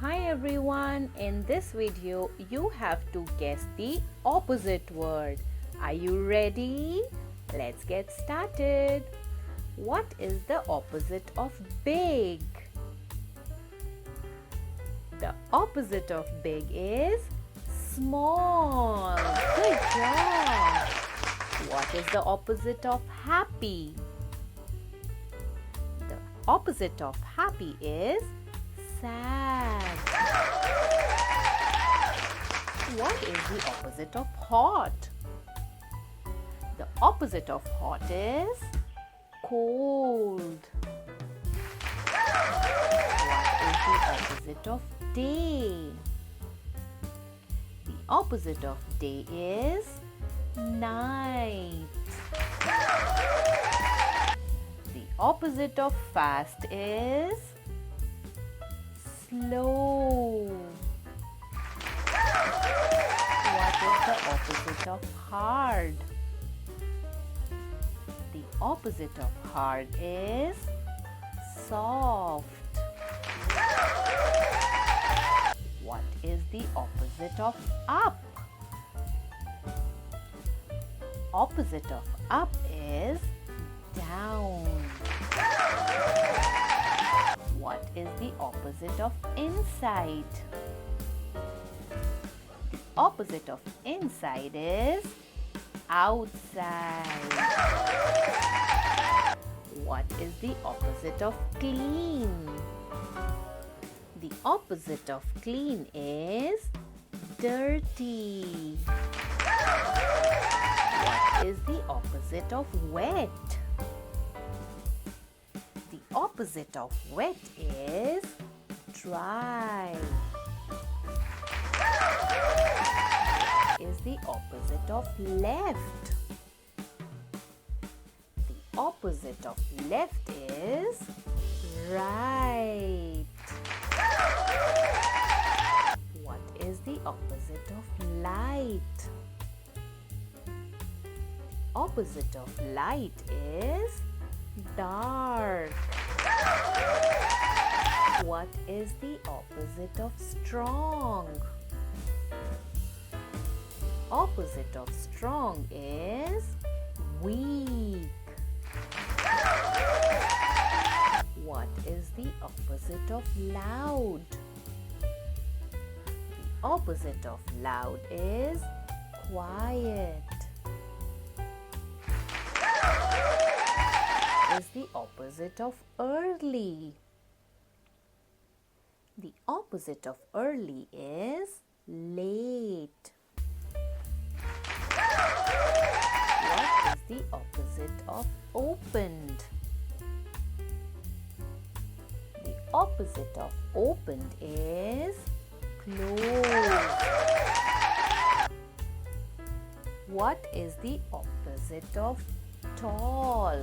Hi everyone, in this video you have to guess the opposite word. Are you ready? Let's get started. What is the opposite of big? The opposite of big is small. Good job. What is the opposite of happy? The opposite of happy is sad. What is the opposite of hot? The opposite of hot is cold. What is the opposite of day? The opposite of day is night. The opposite of fast is slow. What is the opposite of hard? The opposite of hard is soft. What is the opposite of up? Opposite of up is down. What is the opposite of inside? The opposite of inside is outside. What is the opposite of clean? The opposite of clean is dirty. What is the opposite of wet? The opposite of wet is dry. What is the opposite of left? The opposite of left is right. What is the opposite of light? The opposite of light is dark. What is the opposite of strong? Opposite of strong is weak. What is the opposite of loud? The opposite of loud is quiet. Is the opposite of early? The opposite of early is late. What is the opposite of opened? The opposite of opened is closed. What is the opposite of tall?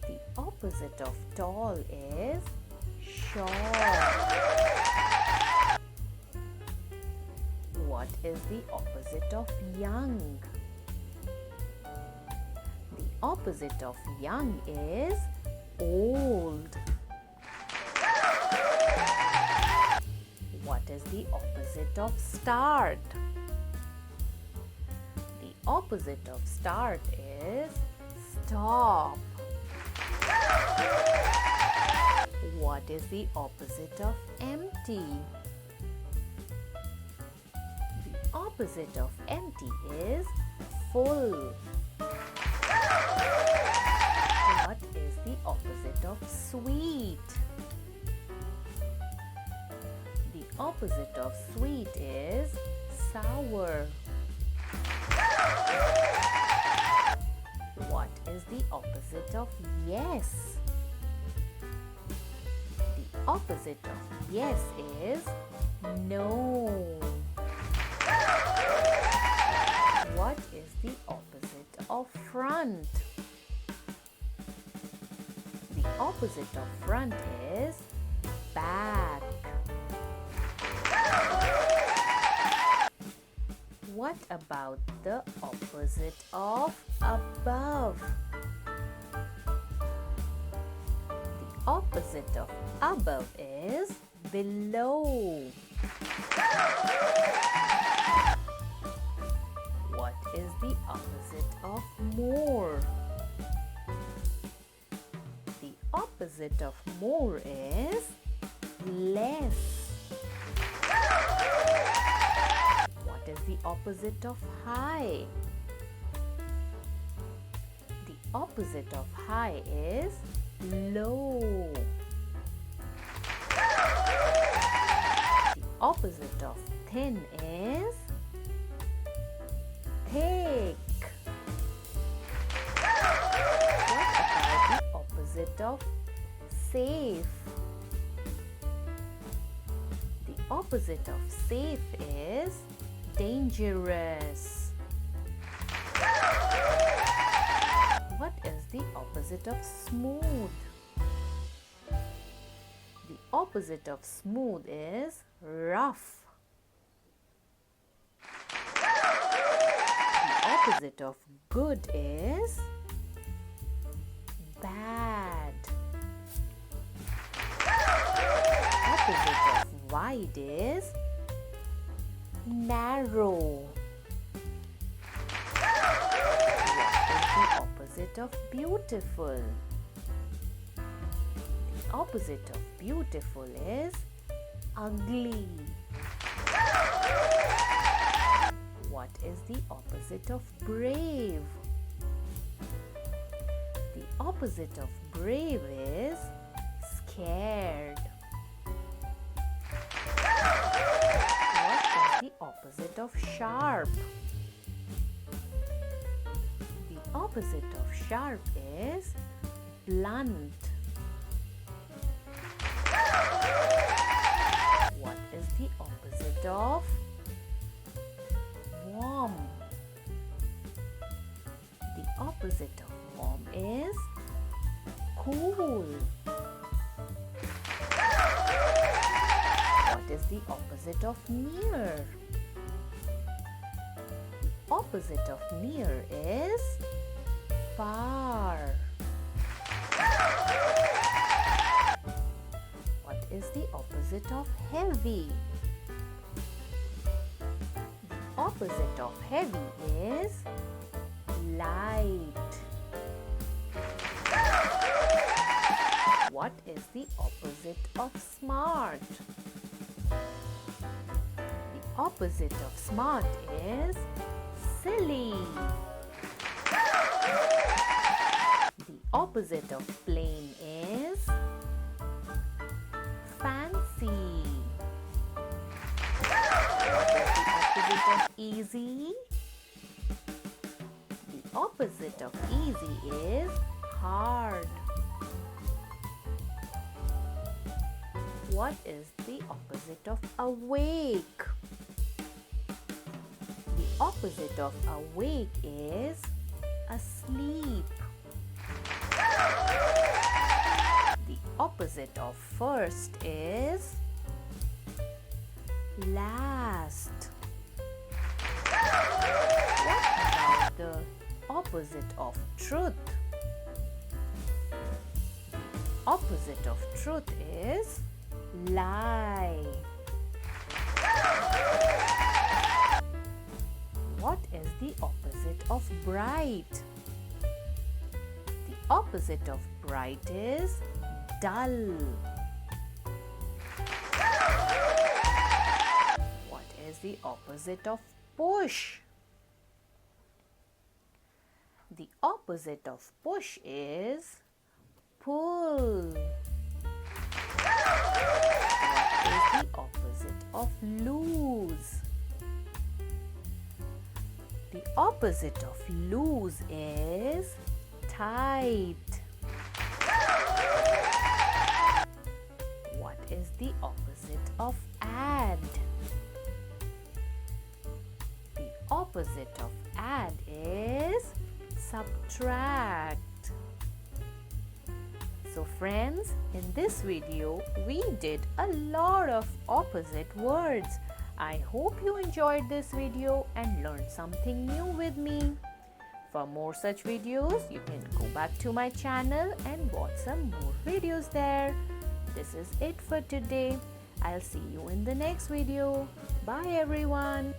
The opposite of tall is short. What is the opposite of young? The opposite of young is old. What is the opposite of start? The opposite of start is stop. What is the opposite of empty? The opposite of empty is full. What is the opposite of sweet? The opposite of sweet is sour. What is the opposite of yes? The opposite of yes is no. What is the opposite of front? The opposite of front is back. What about the opposite of above? The opposite of above is below. What is the opposite of more? The opposite of more is less. What is the opposite of high? The opposite of high is low. The opposite of thin is thick. What about the opposite of safe? The opposite of safe is dangerous. What is the opposite of smooth? The opposite of smooth is rough. The opposite of good is bad. The opposite of wide is narrow. What is the opposite of beautiful? The opposite of beautiful is ugly. What is the opposite of brave? The opposite of brave is scared. What is the opposite of sharp? The opposite of sharp is blunt. What is the opposite of warm? The opposite of warm is cool. What is the opposite of near? The opposite of near is far. What is the opposite of heavy? The opposite of heavy is light. What is the opposite of smart? The opposite of smart is silly. The opposite of plain is fancy. What is the opposite of easy? The opposite of easy is hard. What is the opposite of awake? The opposite of awake is asleep. The opposite of first is last. What about the opposite of truth? The opposite of truth is lie. What is the opposite of bright? The opposite of bright is dull. What is the opposite of push? The opposite of push is pull. What is the opposite of lose? The opposite of loose is tight. What is the opposite of add? The opposite of add is subtract. So friends, in this video, we did a lot of opposite words. I hope you enjoyed this video and learned something new with me. For more such videos, you can go back to my channel and watch some more videos there. This is it for today. I'll see you in the next video. Bye everyone.